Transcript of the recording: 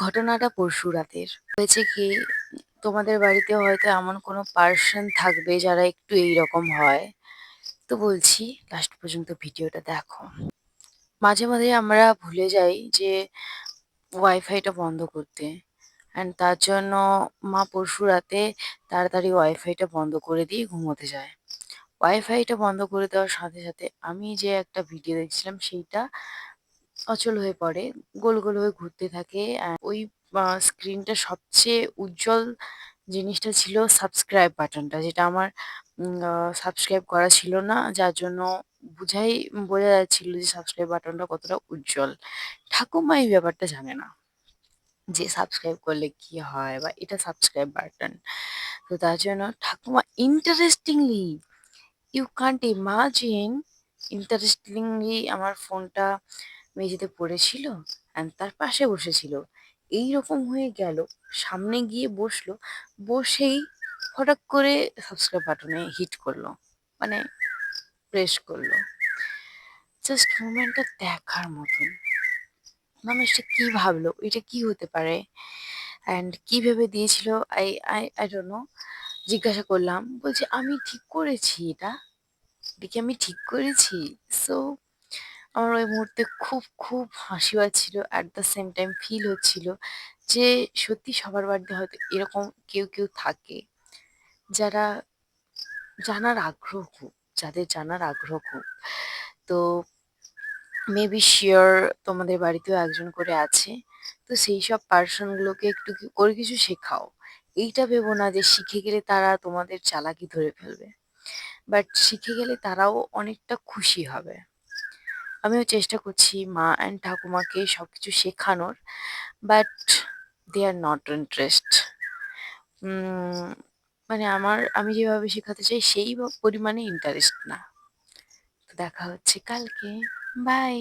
ঘটনাটা পরশু রাতের। হয়েছে কি, তোমাদের বাড়িতে হয়তো এমন কোনো পার্সন থাকবে যারা একটু এইরকম হয়। তো বলছি লাস্ট পর্যন্ত ভিডিওটা দেখো। মাঝে, মাঝে আমরা ভুলে যাই যে ওয়াইফাইটা বন্ধ করতে। তার জন্য মা পরশু রাতে তাড়াতাড়ি ওয়াইফাইটা বন্ধ করে দিয়ে ঘুমোতে যায়। ওয়াইফাইটা বন্ধ করে দেওয়ার সাথে, সাথে আমি যে একটা ভিডিও দেখছিলাম সেইটা অচল হয়ে পড়ে। গোল, গোল হয়ে ঘুরতে থাকে। ওই স্ক্রিনটা সবচেয়ে উজ্জ্বল জিনিসটা ছিল সাবস্ক্রাইব বাটনটা, যেটা আমার সাবস্ক্রাইব করা ছিল না। যার জন্য বোঝা যাচ্ছিল যে সাবস্ক্রাইব বাটনটা কতটা উজ্জ্বল। ঠাকুমা এই ব্যাপারটা জানে না যে সাবস্ক্রাইব করলে কি হয় বা এটা সাবস্ক্রাইব বাটন। তো তার জন্য ঠাকুমা interestingly, you can't imagine, interestingly আমার ফোনটা মেঝেতে পড়েছিল তার পাশে বসেছিল। এইরকম হয়ে গেল, সামনে গিয়ে বসলো, বসেই হঠাৎ করে সাবস্ক্রাইব বাটনে হিট করলো, মানে প্রেস করলো। জাস্ট মোমেন্টটা দেখার মতন। মানুষটা কি ভাবলো, এটা কি হতে পারে কি ভেবে দিয়েছিল, I I I don't know. জিজ্ঞাসা করলাম, বলছে আমি ঠিক করেছি এটা কি আমি ঠিক করেছি? সো আমার ওই মুহূর্তে খুব খুব হাসি পাচ্ছিল, at the same time feel হচ্ছিল যে সত্যি সবার বাড়িতে হয়তো এরকম কেউ কেউ থাকে যারা জানার আগ্রহ খুব, যাদের জানার আগ্রহ খুব। তো মেবি শিওর তোমাদের বাড়িতেও একজন করে আছে। তো সেই সব পার্সন গুলোকে একটু করে কিছু শেখাও। এইটা ভেবো না যে শিখে গেলে তারা তোমাদের চালাকি ধরে ফেলবে, বাট শিখে গেলে তারাও অনেকটা খুশি হবে। আমিও চেষ্টা করছি মা অ্যান্ড ঠাকুমাকে সবকিছু শেখানোর, but they are not interest. মানে আমি যেভাবে শেখাতে চাই সেই পরিমাণে ইন্টারেস্ট না। তো দেখা হচ্ছে কালকে। বাই।